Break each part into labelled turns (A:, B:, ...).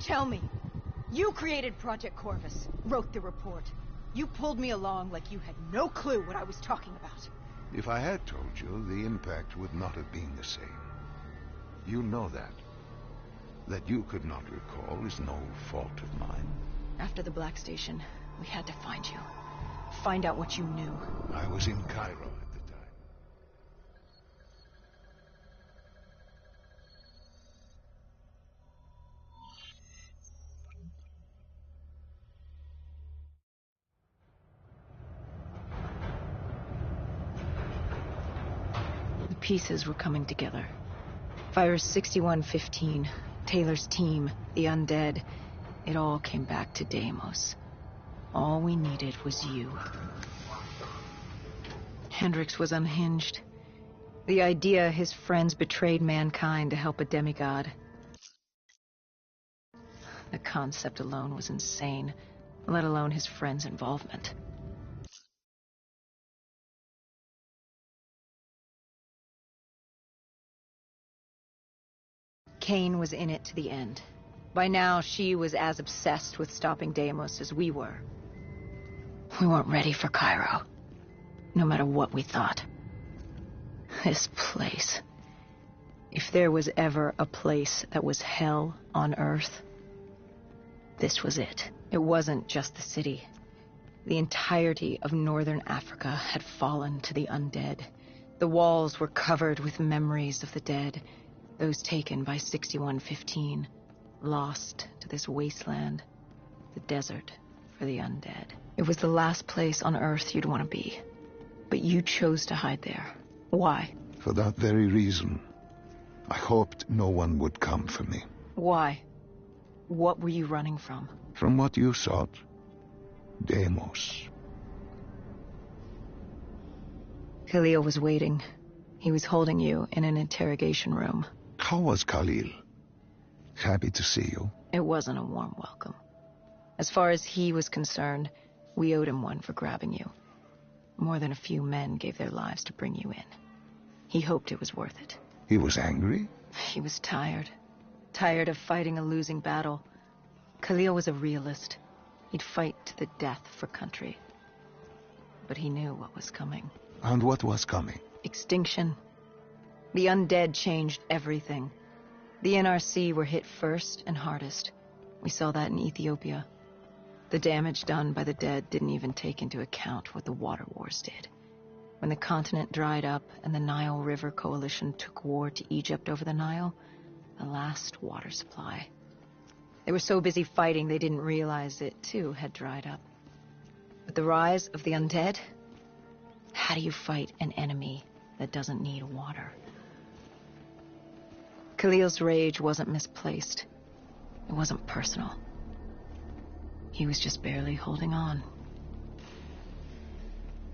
A: Tell me, you created Project Corvus, wrote the report. You pulled me along like you had no clue what I was talking about.
B: If I had told you, the impact would not have been the same. You know that. That you could not recall is no fault of mine.
A: After the Black Station, we had to find you. Find out what you knew.
B: I was in Cairo at the time.
A: The pieces were coming together. Virus 6115, Taylor's team, the undead. It all came back to Deimos. All we needed was you. Hendricks was unhinged. The idea his friends betrayed mankind to help a demigod. The concept alone was insane, let alone his friends' involvement. Kane was in it to the end. By now, she was as obsessed with stopping Deimos as we were. We weren't ready for Cairo, no matter what we thought. This place. If there was ever a place that was hell on Earth, this was it. It wasn't just the city. The entirety of northern Africa had fallen to the undead. The walls were covered with memories of the dead, those taken by 6115, lost to this wasteland, the desert for the undead. It was the last place on Earth you'd want to be. But you chose to hide there. Why?
B: For that very reason. I hoped no one would come for me.
A: Why? What were you running from?
B: From what you sought. Deimos.
A: Khalil was waiting. He was holding you in an interrogation room.
B: How was Khalil? Happy to see you.
A: It wasn't a warm welcome. As far as he was concerned, we owed him one for grabbing you. More than a few men gave their lives to bring you in. He hoped it was worth it.
B: He was angry?
A: He was tired. Tired of fighting a losing battle. Khalil was a realist. He'd fight to the death for country. But he knew what was coming.
B: And what was coming?
A: Extinction. The undead changed everything. The NRC were hit first and hardest. We saw that in Ethiopia. The damage done by the dead didn't even take into account what the water wars did. When the continent dried up and the Nile River Coalition took war to Egypt over the Nile, the last water supply. They were so busy fighting they didn't realize it, too, had dried up. With the rise of the undead, how do you fight an enemy that doesn't need water? Khalil's rage wasn't misplaced. It wasn't personal. He was just barely holding on.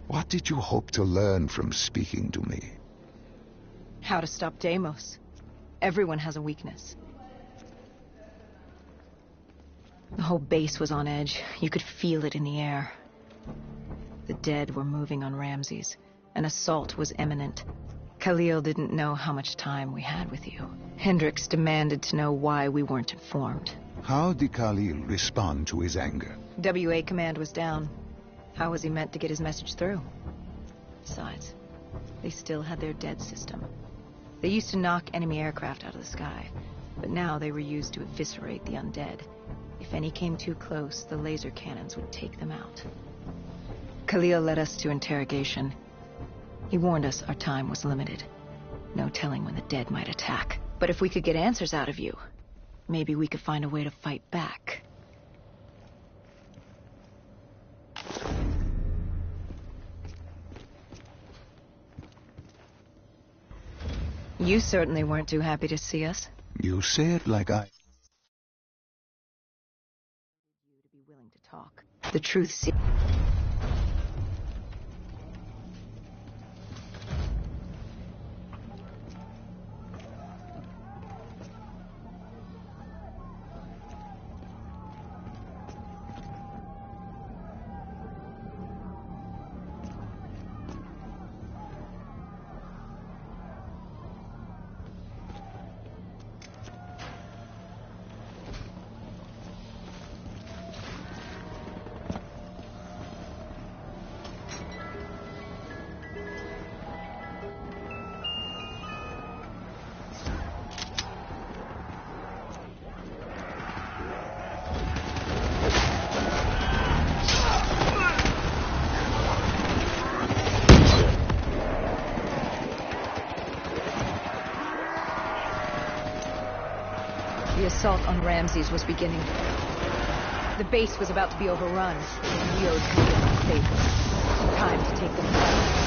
B: What did you hope to learn from speaking to me?
A: How to stop Deimos. Everyone has a weakness. The whole base was on edge. You could feel it in the air. The dead were moving on Ramses. An assault was imminent. Khalil didn't know how much time we had with you. Hendricks demanded to know why we weren't informed.
B: How did Khalil respond to his anger?
A: WA command was down. How was he meant to get his message through? Besides, they still had their dead system. They used to knock enemy aircraft out of the sky, but now they were used to eviscerate the undead. If any came too close, the laser cannons would take them out. Khalil led us to interrogation. He warned us our time was limited. No telling when the dead might attack. But if we could get answers out of you, maybe we could find a way to fight back. You certainly weren't too happy to see us.
B: You say it like I...
A: You to be willing to talk. The truth se- assault on Ramses was beginning. The base was about to be overrun, and we owed Khalil a favor. Time to take them down.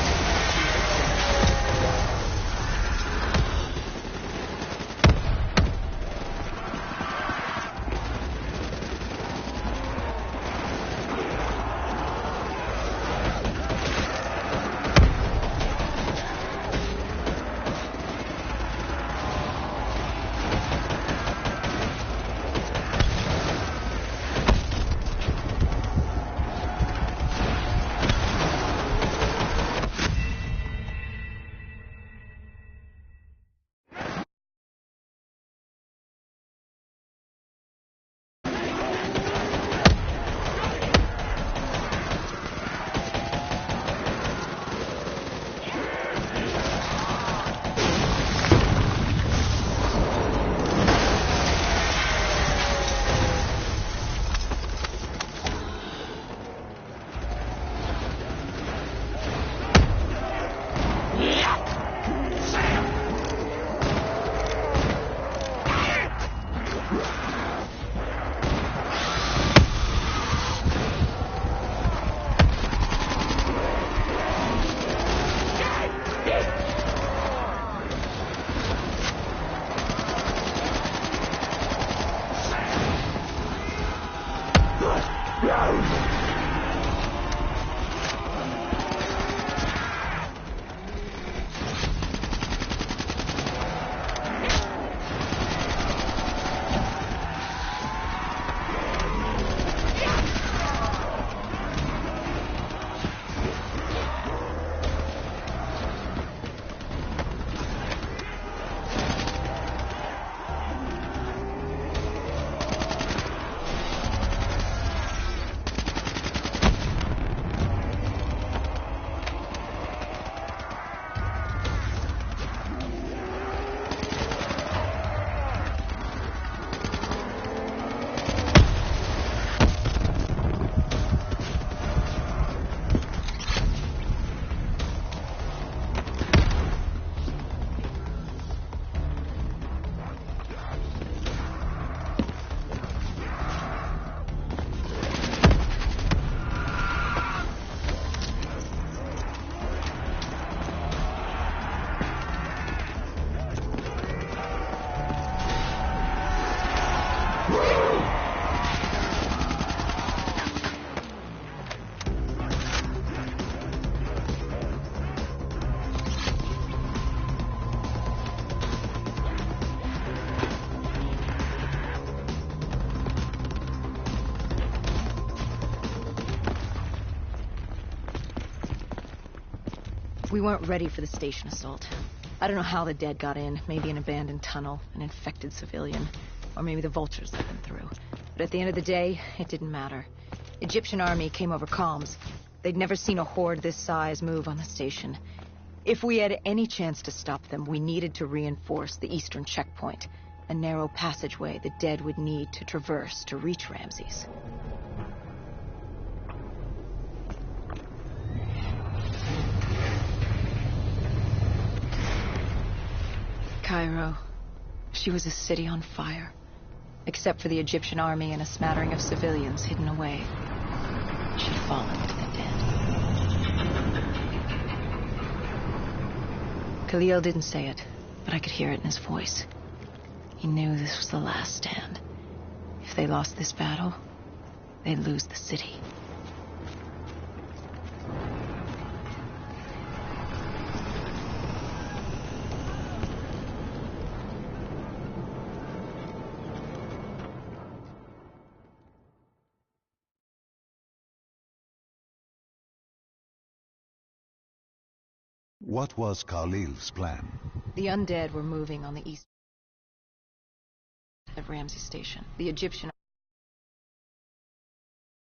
A: We weren't ready for the station assault. I don't know how the dead got in. Maybe an abandoned tunnel, an infected civilian, or maybe the vultures let them through. But at the end of the day, it didn't matter. Egyptian army came over comms. They'd never seen a horde this size move on the station. If we had any chance to stop them, we needed to reinforce the eastern checkpoint, a narrow passageway the dead would need to traverse to reach Ramses. Cairo. She was a city on fire. Except for the Egyptian army and a smattering of civilians hidden away. She'd fallen to the dead. Khalil didn't say it, but I could hear it in his voice. He knew this was the last stand. If they lost this battle, they'd lose the city.
B: What was Khalil's plan?
A: The undead were moving on the east of Ramses Station. The Egyptian